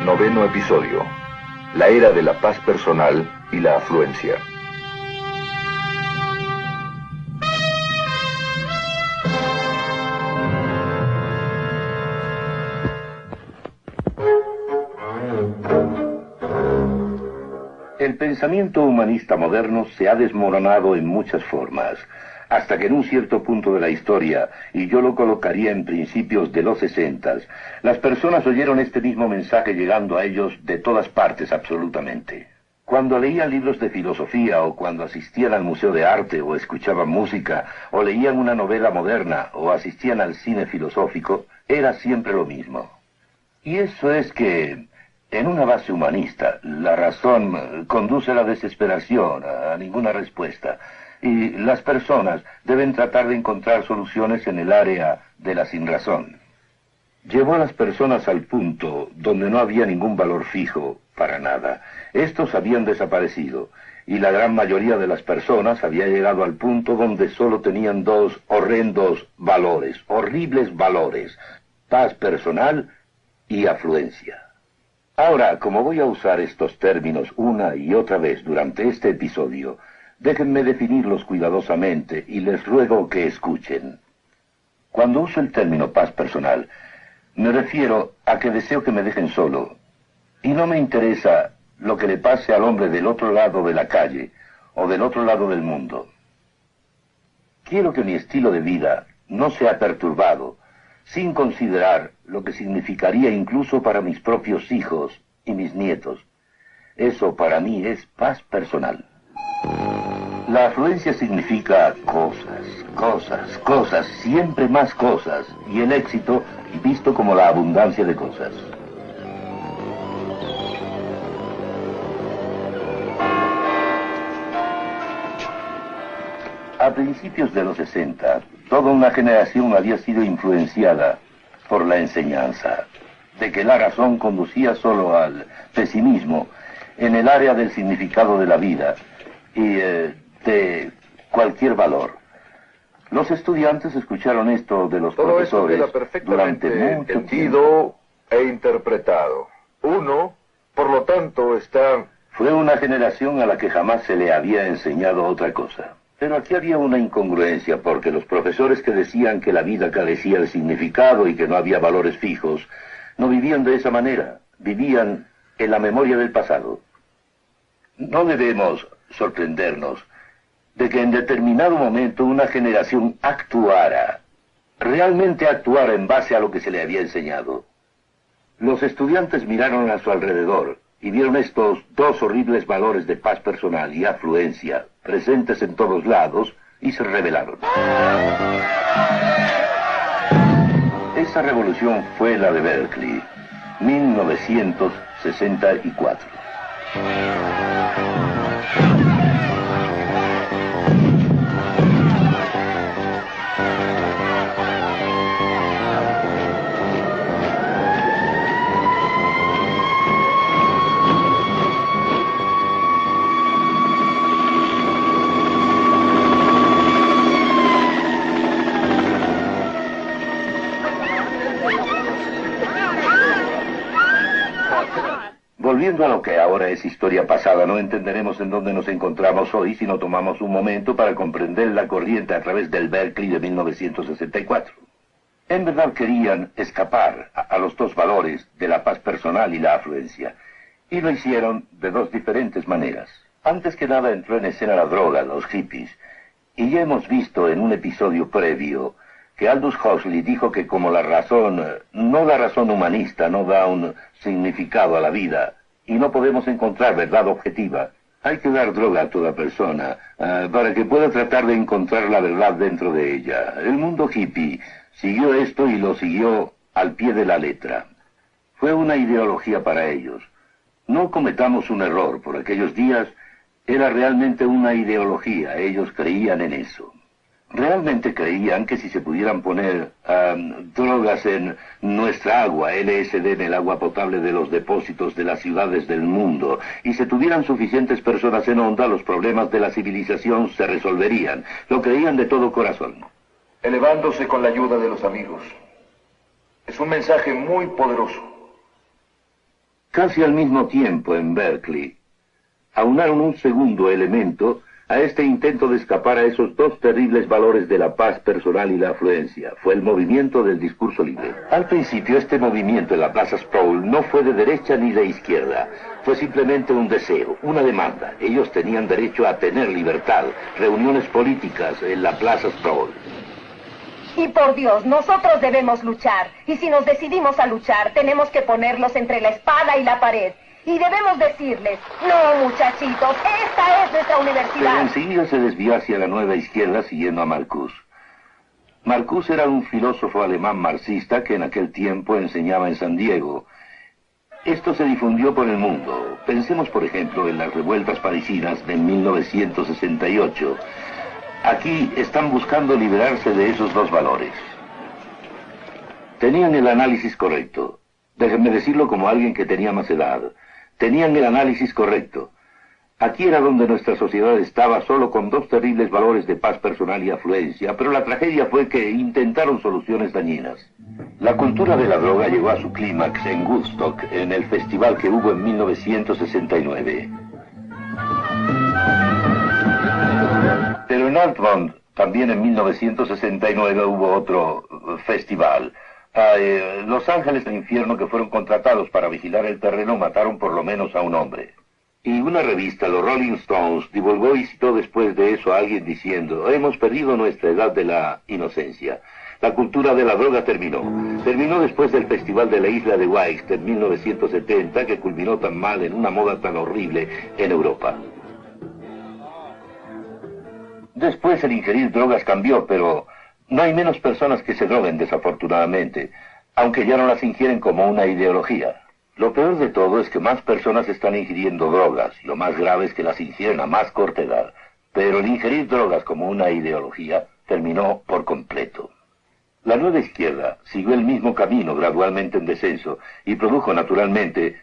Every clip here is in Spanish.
Noveno episodio. La era de la paz personal y la afluencia. El pensamiento humanista moderno se ha desmoronado en muchas formas, hasta que en un cierto punto de la historia, y yo lo colocaría en principios de los 60, las personas oyeron este mismo mensaje llegando a ellos de todas partes absolutamente. Cuando leían libros de filosofía, o cuando asistían al museo de arte, o escuchaban música, o leían una novela moderna, o asistían al cine filosófico, era siempre lo mismo. Y eso es que, en una base humanista, la razón conduce a la desesperación, a ninguna respuesta, y las personas deben tratar de encontrar soluciones en el área de la sinrazón. Llevó a las personas al punto donde no había ningún valor fijo para nada. Estos habían desaparecido, y la gran mayoría de las personas había llegado al punto donde solo tenían dos horrendos valores, horribles valores: paz personal y afluencia. Ahora, como voy a usar estos términos una y otra vez durante este episodio, déjenme definirlos cuidadosamente y les ruego que escuchen. Cuando uso el término paz personal, me refiero a que deseo que me dejen solo, y no me interesa lo que le pase al hombre del otro lado de la calle o del otro lado del mundo. Quiero que mi estilo de vida no sea perturbado, sin considerar lo que significaría incluso para mis propios hijos y mis nietos. Eso para mí es paz personal. La afluencia significa cosas, siempre más cosas, y el éxito visto como la abundancia de cosas. A principios de los 60, toda una generación había sido influenciada por la enseñanza de que la razón conducía solo al pesimismo en el área del significado de la vida y de cualquier valor. Los estudiantes escucharon esto de los profesores durante mucho tiempo e interpretado. Uno, por lo tanto, está... Fue una generación a la que jamás se le había enseñado otra cosa. Pero aquí había una incongruencia, porque los profesores que decían que la vida carecía de significado y que no había valores fijos, no vivían de esa manera, vivían en la memoria del pasado. No debemos sorprendernos de que en determinado momento una generación realmente actuara en base a lo que se le había enseñado. Los estudiantes miraron a su alrededor y vieron estos dos horribles valores de paz personal y afluencia presentes en todos lados y se rebelaron. Esa revolución fue la de Berkeley, 1964. Volviendo a lo que ahora es historia pasada, no entenderemos en dónde nos encontramos hoy si no tomamos un momento para comprender la corriente a través del Berkeley de 1964. En verdad querían escapar a los dos valores de la paz personal y la afluencia, y lo hicieron de dos diferentes maneras. Antes que nada entró en escena la droga, los hippies, y ya hemos visto en un episodio previo que Aldous Huxley dijo que como la razón, no la razón humanista, no da un significado a la vida, y no podemos encontrar verdad objetiva, hay que dar droga a toda persona para que pueda tratar de encontrar la verdad dentro de ella. El mundo hippie siguió esto y lo siguió al pie de la letra. Fue una ideología para ellos. No cometamos un error, por aquellos días era realmente una ideología, ellos creían en eso. Realmente creían que si se pudieran poner drogas en nuestra agua, LSD en el agua potable de los depósitos de las ciudades del mundo, y se tuvieran suficientes personas en onda, los problemas de la civilización se resolverían. Lo creían de todo corazón. Elevándose con la ayuda de los amigos. Es un mensaje muy poderoso. Casi al mismo tiempo en Berkeley, aunaron un segundo elemento a este intento de escapar a esos dos terribles valores de la paz personal y la afluencia. Fue el movimiento del discurso libre. Al principio, este movimiento en la Plaza Sproul no fue de derecha ni de izquierda. Fue simplemente un deseo, una demanda. Ellos tenían derecho a tener libertad, reuniones políticas en la Plaza Sproul. Y por Dios, nosotros debemos luchar. Y si nos decidimos a luchar, tenemos que ponerlos entre la espada y la pared. Y debemos decirles, no, muchachitos, esta es nuestra universidad. Pero enseguida se desvió hacia la nueva izquierda siguiendo a Marcuse. Marcuse era un filósofo alemán marxista que en aquel tiempo enseñaba en San Diego. Esto se difundió por el mundo. Pensemos, por ejemplo, en las revueltas parisinas de 1968. Aquí están buscando liberarse de esos dos valores. Tenían el análisis correcto. Déjenme decirlo como alguien que tenía más edad. Tenían el análisis correcto. Aquí era donde nuestra sociedad estaba solo con dos terribles valores de paz personal y afluencia, pero la tragedia fue que intentaron soluciones dañinas. La cultura de la droga llegó a su clímax en Woodstock, en el festival que hubo en 1969. Pero en Altamont, también en 1969, hubo otro festival. Los ángeles del infierno que fueron contratados para vigilar el terreno mataron por lo menos a un hombre. Y una revista, los Rolling Stones, divulgó y citó después de eso a alguien diciendo: hemos perdido nuestra edad de la inocencia. La cultura de la droga terminó. Terminó después del festival de la isla de Wight en 1970, que culminó tan mal en una moda tan horrible en Europa. Después el ingerir drogas cambió, pero no hay menos personas que se droguen, desafortunadamente, aunque ya no las ingieren como una ideología. Lo peor de todo es que más personas están ingiriendo drogas, y lo más grave es que las ingieren a más corta edad. Pero el ingerir drogas como una ideología terminó por completo. La nueva izquierda siguió el mismo camino, gradualmente en descenso, y produjo naturalmente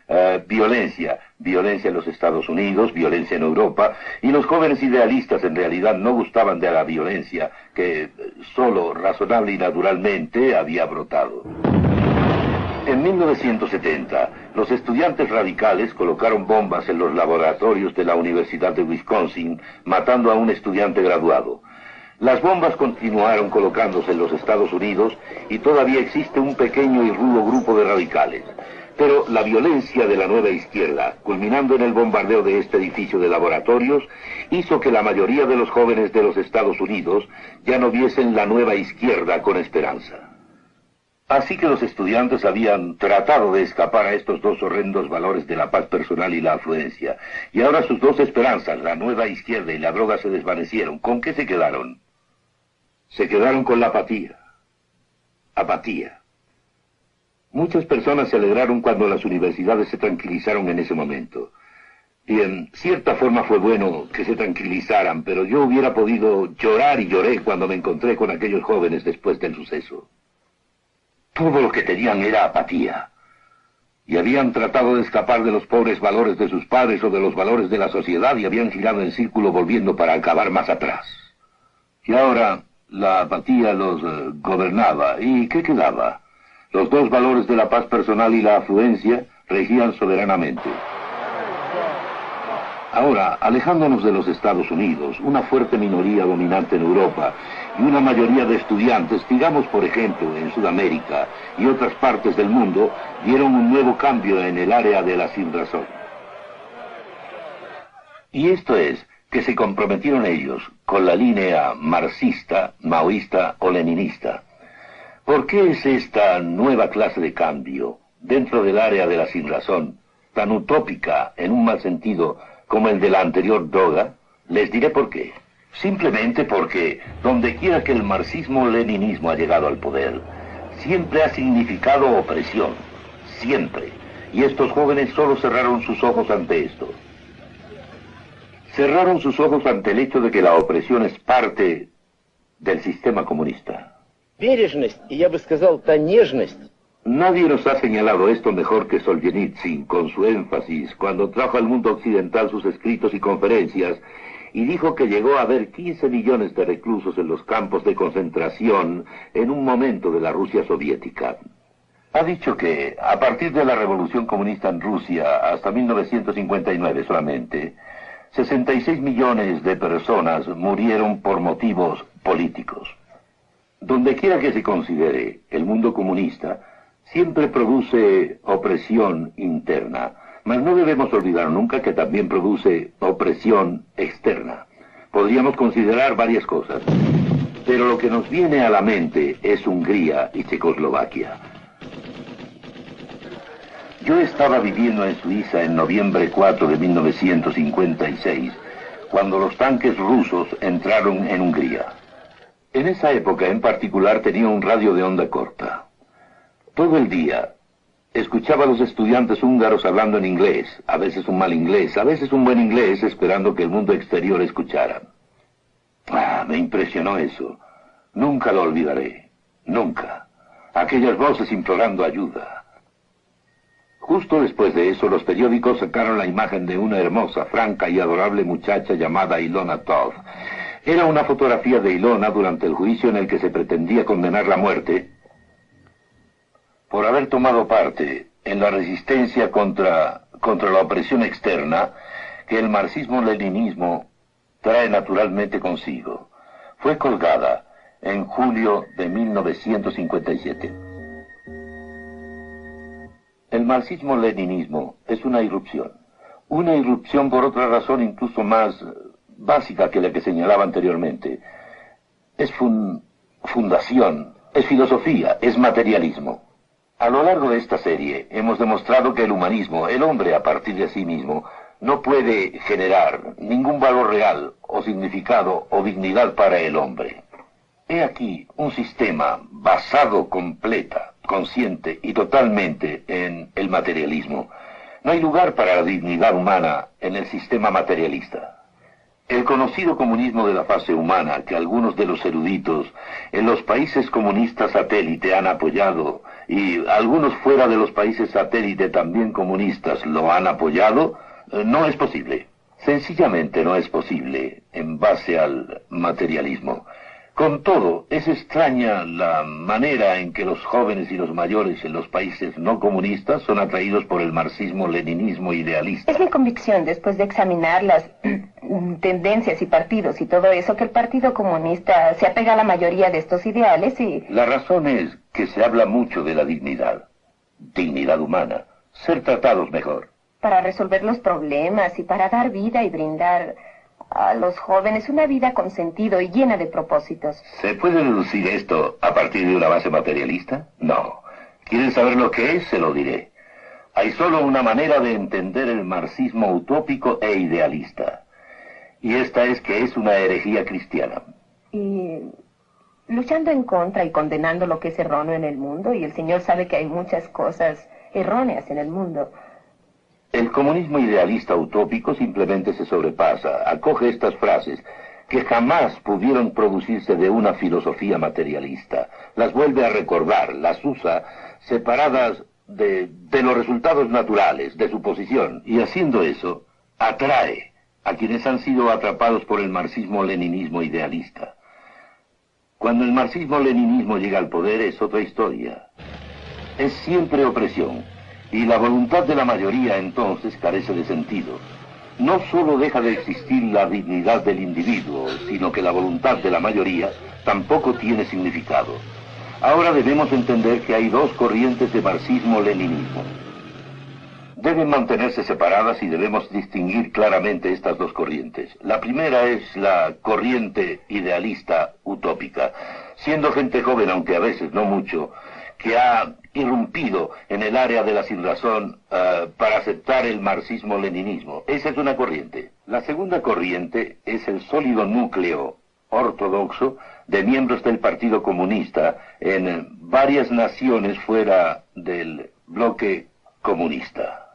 violencia en los Estados Unidos, violencia en Europa, y los jóvenes idealistas en realidad no gustaban de la violencia que solo razonable y naturalmente había brotado. En 1970, los estudiantes radicales colocaron bombas en los laboratorios de la Universidad de Wisconsin, matando a un estudiante graduado. Las bombas continuaron colocándose en los Estados Unidos y todavía existe un pequeño y rudo grupo de radicales. Pero la violencia de la nueva izquierda, culminando en el bombardeo de este edificio de laboratorios, hizo que la mayoría de los jóvenes de los Estados Unidos ya no viesen la nueva izquierda con esperanza. Así que los estudiantes habían tratado de escapar a estos dos horrendos valores de la paz personal y la afluencia. Y ahora sus dos esperanzas, la nueva izquierda y la droga, se desvanecieron. ¿Con qué se quedaron? Se quedaron con la apatía. Apatía. Muchas personas se alegraron cuando las universidades se tranquilizaron en ese momento. Y en cierta forma fue bueno que se tranquilizaran, pero yo hubiera podido llorar y lloré cuando me encontré con aquellos jóvenes después del suceso. Todo lo que tenían era apatía. Y habían tratado de escapar de los pobres valores de sus padres o de los valores de la sociedad y habían girado en círculo volviendo para acabar más atrás. Y ahora la apatía los gobernaba. ¿Y qué quedaba? Los dos valores de la paz personal y la afluencia regían soberanamente. Ahora, alejándonos de los Estados Unidos, una fuerte minoría dominante en Europa y una mayoría de estudiantes, digamos por ejemplo en Sudamérica y otras partes del mundo, dieron un nuevo cambio en el área de la sinrazón. Y esto es, que se comprometieron ellos con la línea marxista, maoísta o leninista. ¿Por qué es esta nueva clase de cambio, dentro del área de la sinrazón, tan utópica en un mal sentido como el de la anterior droga? Les diré por qué. Simplemente porque, donde quiera que el marxismo-leninismo ha llegado al poder, siempre ha significado opresión. Siempre. Y estos jóvenes solo cerraron sus ojos ante esto. Cerraron sus ojos ante el hecho de que la opresión es parte del sistema comunista. Бережность, y я бы сказал, та нежность. Nadie nos ha señalado esto mejor que Solzhenitsyn, con su énfasis, cuando trajo al mundo occidental sus escritos y conferencias, y dijo que llegó a haber 15 millones de reclusos en los campos de concentración en un momento de la Rusia soviética. Ha dicho que, a partir de la revolución comunista en Rusia hasta 1959 solamente, 66 millones de personas murieron por motivos políticos. Donde quiera que se considere, el mundo comunista siempre produce opresión interna, mas no debemos olvidar nunca que también produce opresión externa. Podríamos considerar varias cosas, pero lo que nos viene a la mente es Hungría y Checoslovaquia. Yo estaba viviendo en Suiza en noviembre 4 de 1956, cuando los tanques rusos entraron en Hungría. En esa época en particular tenía un radio de onda corta. Todo el día escuchaba a los estudiantes húngaros hablando en inglés, a veces un mal inglés, a veces un buen inglés, esperando que el mundo exterior escuchara. Me impresionó eso. Nunca lo olvidaré. Nunca. Aquellas voces implorando ayuda. Justo después de eso, los periódicos sacaron la imagen de una hermosa, franca y adorable muchacha llamada Ilona Todd. Era una fotografía de Ilona durante el juicio en el que se pretendía condenar la muerte por haber tomado parte en la resistencia contra la opresión externa que el marxismo-leninismo trae naturalmente consigo. Fue colgada en julio de 1957. El marxismo-leninismo es una irrupción por otra razón incluso más básica que la que señalaba anteriormente. Es fundación, es filosofía, es materialismo. A lo largo de esta serie hemos demostrado que el humanismo, el hombre a partir de sí mismo, no puede generar ningún valor real o significado o dignidad para el hombre. He aquí un sistema basado completa, consciente y totalmente en el materialismo. No hay lugar para la dignidad humana en el sistema materialista. El conocido comunismo de la fase humana, que algunos de los eruditos en los países comunistas satélite han apoyado, y algunos fuera de los países satélite también comunistas lo han apoyado, no es posible. Sencillamente no es posible en base al materialismo. Con todo, es extraña la manera en que los jóvenes y los mayores en los países no comunistas son atraídos por el marxismo-leninismo idealista. Es mi convicción, después de examinar las tendencias y partidos y todo eso, que el Partido Comunista se apega a la mayoría de estos ideales y... La razón es que se habla mucho de la dignidad humana, ser tratados mejor. Para resolver los problemas y para dar vida y brindar a los jóvenes una vida con sentido y llena de propósitos. ¿Se puede deducir esto a partir de una base materialista? No. ¿Quieren saber lo que es? Se lo diré. Hay solo una manera de entender el marxismo utópico e idealista. Y esta es que es una herejía cristiana. Y luchando en contra y condenando lo que es erróneo en el mundo, y el Señor sabe que hay muchas cosas erróneas en el mundo. El comunismo idealista utópico simplemente se sobrepasa, acoge estas frases que jamás pudieron producirse de una filosofía materialista, las vuelve a recordar, las usa separadas de los resultados naturales, de su posición, y haciendo eso, atrae a quienes han sido atrapados por el marxismo-leninismo idealista. Cuando el marxismo-leninismo llega al poder es otra historia. Es siempre opresión. Y la voluntad de la mayoría entonces carece de sentido. No solo deja de existir la dignidad del individuo, sino que la voluntad de la mayoría tampoco tiene significado. Ahora debemos entender que hay dos corrientes de marxismo-leninismo. Deben mantenerse separadas y debemos distinguir claramente estas dos corrientes. La primera es la corriente idealista utópica, siendo gente joven, aunque a veces no mucho, que ha irrumpido en el área de la sinrazón para aceptar el marxismo-leninismo. Esa es una corriente. La segunda corriente es el sólido núcleo ortodoxo de miembros del Partido Comunista en varias naciones fuera del bloque comunista.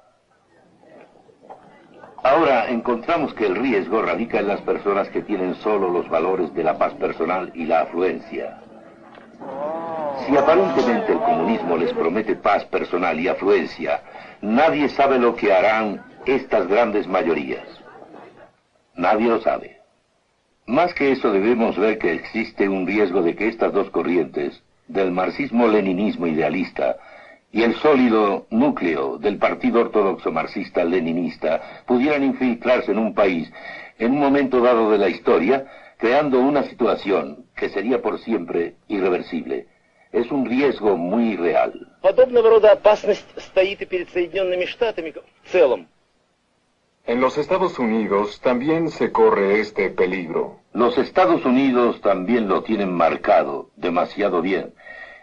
Ahora encontramos que el riesgo radica en las personas que tienen solo los valores de la paz personal y la afluencia. Si aparentemente el comunismo les promete paz personal y afluencia, nadie sabe lo que harán estas grandes mayorías. Nadie lo sabe. Más que eso debemos ver que existe un riesgo de que estas dos corrientes, del marxismo-leninismo idealista y el sólido núcleo del Partido Ortodoxo Marxista-Leninista pudieran infiltrarse en un país en un momento dado de la historia, creando una situación que sería por siempre irreversible. Es un riesgo muy real. Подобного рода опасность стоит и перед Соединенными Штатами в целом. En los Estados Unidos también se corre este peligro. Los Estados Unidos también lo tienen marcado demasiado bien,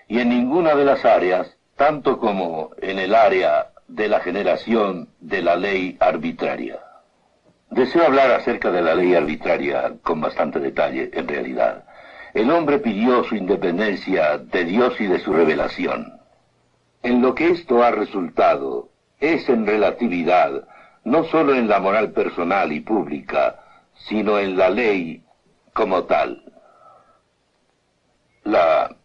y en ninguna de las áreas, tanto como en el área de la generación de la ley arbitraria. Deseo hablar acerca de la ley arbitraria con bastante detalle, en realidad. El hombre pidió su independencia de Dios y de su revelación. En lo que esto ha resultado es en relatividad, no solo en la moral personal y pública, sino en la ley como tal. La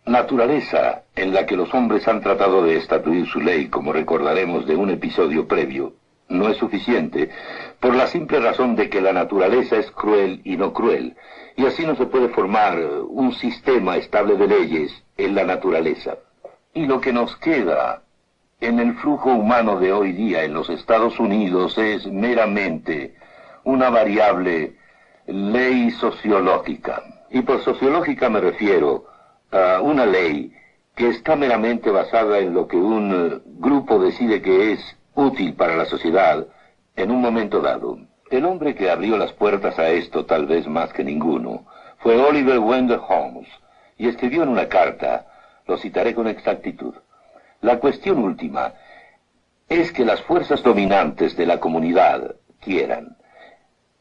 naturaleza en la que los hombres han tratado de estatuir su ley, como recordaremos de un episodio previo, no es suficiente, por la simple razón de que la naturaleza es cruel y no cruel, y así no se puede formar un sistema estable de leyes en la naturaleza. Y lo que nos queda en el flujo humano de hoy día en los Estados Unidos es meramente una variable ley sociológica. Y por sociológica me refiero a una ley que está meramente basada en lo que un grupo decide que es útil para la sociedad en un momento dado. El hombre que abrió las puertas a esto, tal vez más que ninguno, fue Oliver Wendell Holmes, y escribió en una carta, lo citaré con exactitud: la cuestión última es que las fuerzas dominantes de la comunidad quieran,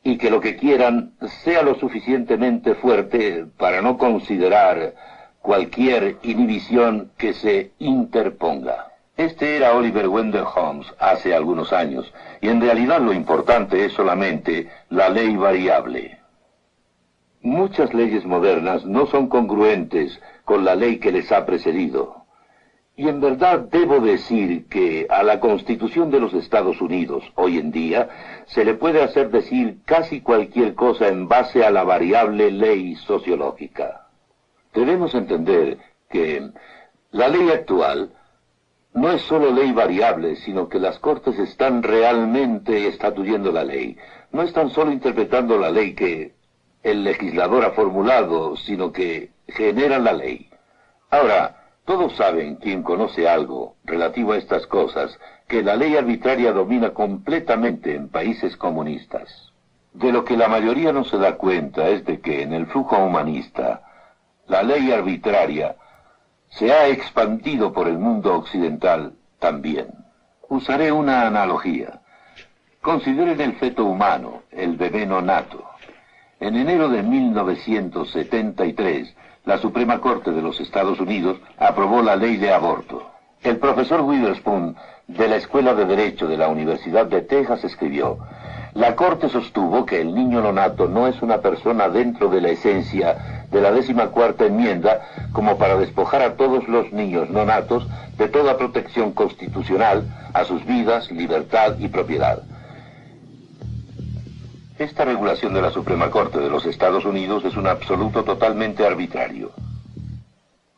y que lo que quieran sea lo suficientemente fuerte para no considerar cualquier inhibición que se interponga. Este era Oliver Wendell Holmes hace algunos años, y en realidad lo importante es solamente la ley variable. Muchas leyes modernas no son congruentes con la ley que les ha precedido. Y en verdad debo decir que a la Constitución de los Estados Unidos, hoy en día, se le puede hacer decir casi cualquier cosa en base a la variable ley sociológica. Debemos entender que la ley actual no es solo ley variable, sino que las Cortes están realmente estatuyendo la ley. No están solo interpretando la ley que el legislador ha formulado, sino que generan la ley. Ahora, todos saben, quien conoce algo relativo a estas cosas, que la ley arbitraria domina completamente en países comunistas. De lo que la mayoría no se da cuenta es de que en el flujo humanista, la ley arbitraria se ha expandido por el mundo occidental también. Usaré una analogía. Consideren el feto humano, el bebé no nato. En enero de 1973, la Suprema Corte de los Estados Unidos aprobó la ley de aborto. El profesor Witherspoon, de la Escuela de Derecho de la Universidad de Texas, escribió: la Corte sostuvo que el niño no nato no es una persona dentro de la esencia de la 14ª enmienda como para despojar a todos los niños no natos de toda protección constitucional a sus vidas, libertad y propiedad. Esta regulación de la Suprema Corte de los Estados Unidos es un absoluto totalmente arbitrario.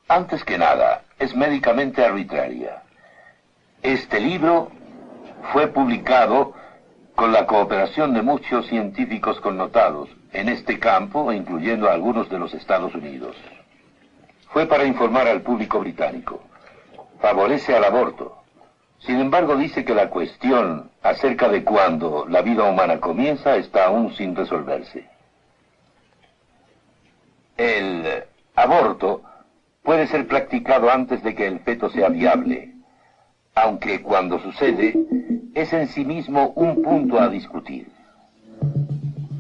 Antes que nada, es médicamente arbitraria. Este libro fue publicado con la cooperación de muchos científicos connotados en este campo, incluyendo a algunos de los Estados Unidos. Fue para informar al público británico. Favorece al aborto. Sin embargo, dice que la cuestión acerca de cuándo la vida humana comienza está aún sin resolverse. El aborto puede ser practicado antes de que el feto sea viable, aunque cuando sucede es en sí mismo un punto a discutir.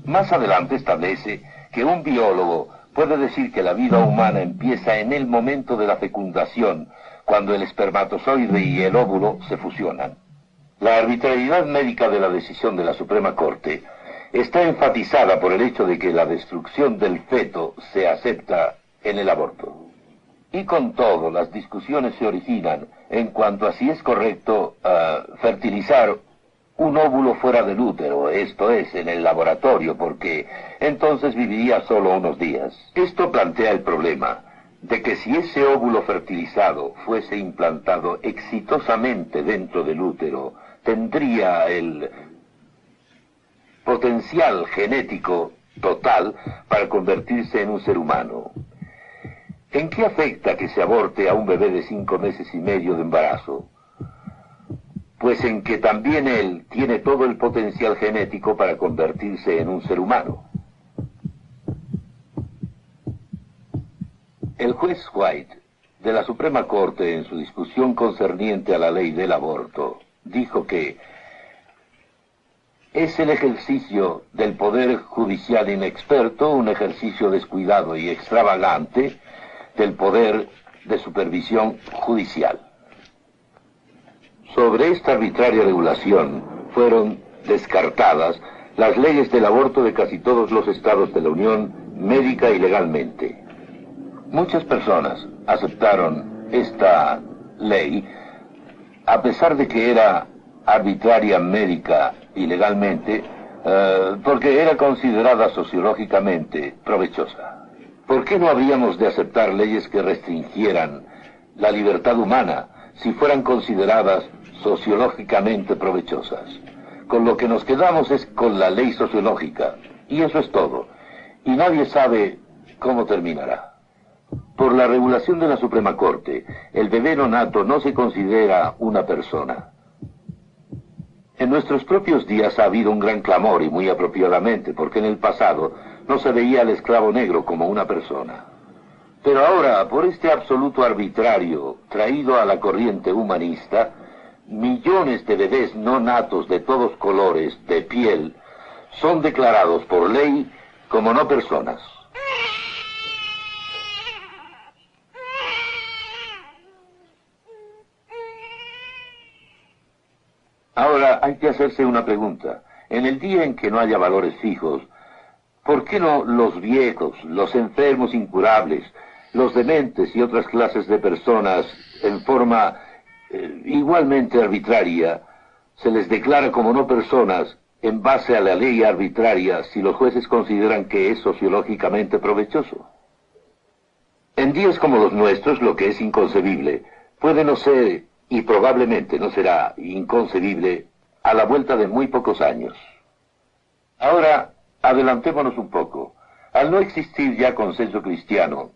Más adelante establece que un biólogo puede decir que la vida humana empieza en el momento de la fecundación, cuando el espermatozoide y el óvulo se fusionan. La arbitrariedad médica de la decisión de la Suprema Corte está enfatizada por el hecho de que la destrucción del feto se acepta en el aborto. Y con todo, las discusiones se originan en cuanto a si es correcto fertilizar un óvulo fuera del útero, esto es, en el laboratorio, porque entonces viviría solo unos días. Esto plantea el problema de que si ese óvulo fertilizado fuese implantado exitosamente dentro del útero, tendría el potencial genético total para convertirse en un ser humano. ¿En qué afecta que se aborte a un bebé de 5 meses y medio de embarazo? Pues en que también él tiene todo el potencial genético para convertirse en un ser humano. El juez White, de la Suprema Corte, en su discusión concerniente a la ley del aborto, dijo que es el ejercicio del poder judicial inexperto, un ejercicio descuidado y extravagante del poder de supervisión judicial. Sobre esta arbitraria regulación fueron descartadas las leyes del aborto de casi todos los estados de la Unión, médica y legalmente. Muchas personas aceptaron esta ley a pesar de que era arbitraria médica y legalmente, porque era considerada sociológicamente provechosa. ¿Por qué no habríamos de aceptar leyes que restringieran la libertad humana si fueran consideradas sociológicamente provechosas? Con lo que nos quedamos es con la ley sociológica, y eso es todo, y nadie sabe cómo terminará. Por la regulación de la Suprema Corte, el bebé nonato no se considera una persona. En nuestros propios días ha habido un gran clamor, y muy apropiadamente, porque en el pasado no se veía al esclavo negro como una persona. Pero ahora, por este absoluto arbitrario traído a la corriente humanista, millones de bebés no natos de todos colores de piel son declarados por ley como no personas. Ahora hay que hacerse una pregunta. En el día en que no haya valores fijos, ¿por qué no los viejos, los enfermos incurables, los dementes y otras clases de personas en forma igualmente arbitraria se les declara como no personas en base a la ley arbitraria si los jueces consideran que es sociológicamente provechoso? En días como los nuestros, lo que es inconcebible puede no ser, y probablemente no será inconcebible, a la vuelta de muy pocos años. Ahora, adelantémonos un poco. Al no existir ya consenso cristiano,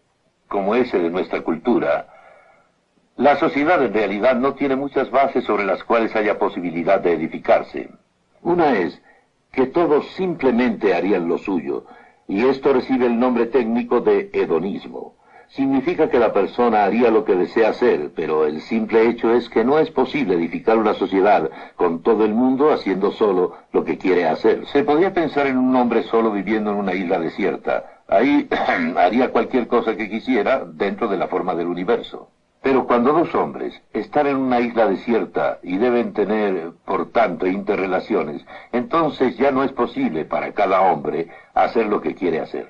como ese de nuestra cultura, la sociedad en realidad no tiene muchas bases sobre las cuales haya posibilidad de edificarse. Una es que todos simplemente harían lo suyo, y esto recibe el nombre técnico de hedonismo. Significa que la persona haría lo que desea hacer, pero el simple hecho es que no es posible edificar una sociedad con todo el mundo haciendo solo lo que quiere hacer. Se podría pensar en un hombre solo viviendo en una isla desierta. Ahí haría cualquier cosa que quisiera dentro de la forma del universo. Pero cuando dos hombres están en una isla desierta y deben tener, por tanto, interrelaciones, entonces ya no es posible para cada hombre hacer lo que quiere hacer.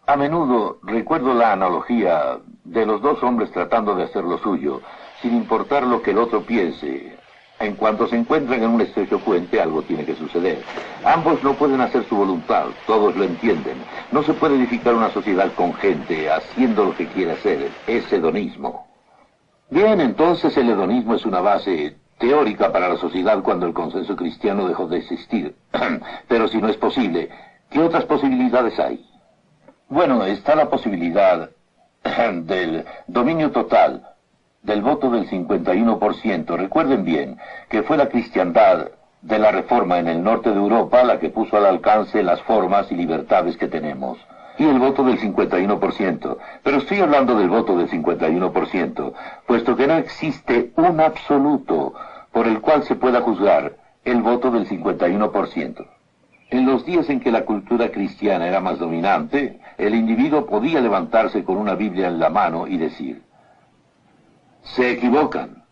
A menudo recuerdo la analogía de los dos hombres tratando de hacer lo suyo, sin importar lo que el otro piense. En cuanto se encuentran en un estrecho puente, algo tiene que suceder. Ambos no pueden hacer su voluntad, todos lo entienden. No se puede edificar una sociedad con gente haciendo lo que quiere hacer. Es hedonismo. Bien, entonces el hedonismo es una base teórica para la sociedad cuando el consenso cristiano dejó de existir. Pero si no es posible, ¿qué otras posibilidades hay? Bueno, está la posibilidad del dominio total, del voto del 51%. Recuerden bien que fue la cristiandad de la Reforma en el norte de Europa la que puso al alcance las formas y libertades que tenemos. Y el voto del 51%. Pero estoy hablando del voto del 51%, puesto que no existe un absoluto por el cual se pueda juzgar el voto del 51%. En los días en que la cultura cristiana era más dominante, el individuo podía levantarse con una Biblia en la mano y decir: se equivocan,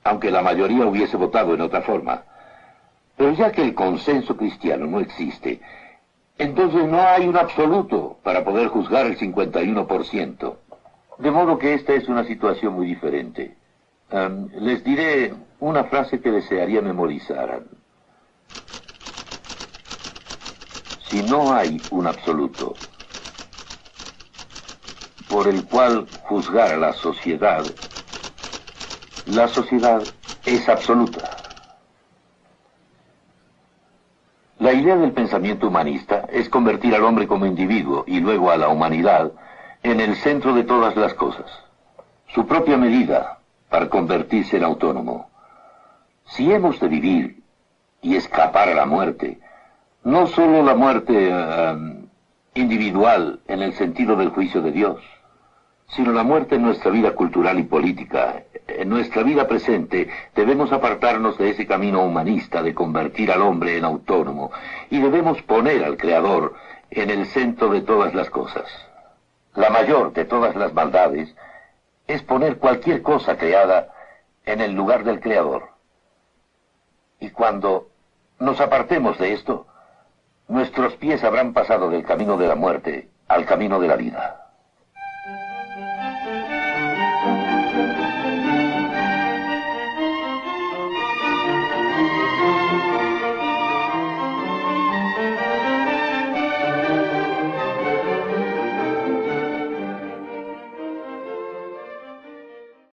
aunque la mayoría hubiese votado en otra forma. Pero ya que el consenso cristiano no existe, entonces no hay un absoluto para poder juzgar el 51%. De modo que esta es una situación muy diferente. Les diré una frase que desearía memorizar. Si no hay un absoluto, por el cual juzgar a la sociedad es absoluta. La idea del pensamiento humanista es convertir al hombre como individuo y luego a la humanidad en el centro de todas las cosas. Su propia medida para convertirse en autónomo. Si hemos de vivir y escapar a la muerte, no solo la muerte individual en el sentido del juicio de Dios, sino la muerte en nuestra vida cultural y política, en nuestra vida presente, debemos apartarnos de ese camino humanista de convertir al hombre en autónomo y debemos poner al Creador en el centro de todas las cosas. La mayor de todas las maldades es poner cualquier cosa creada en el lugar del Creador. Y cuando nos apartemos de esto, nuestros pies habrán pasado del camino de la muerte al camino de la vida.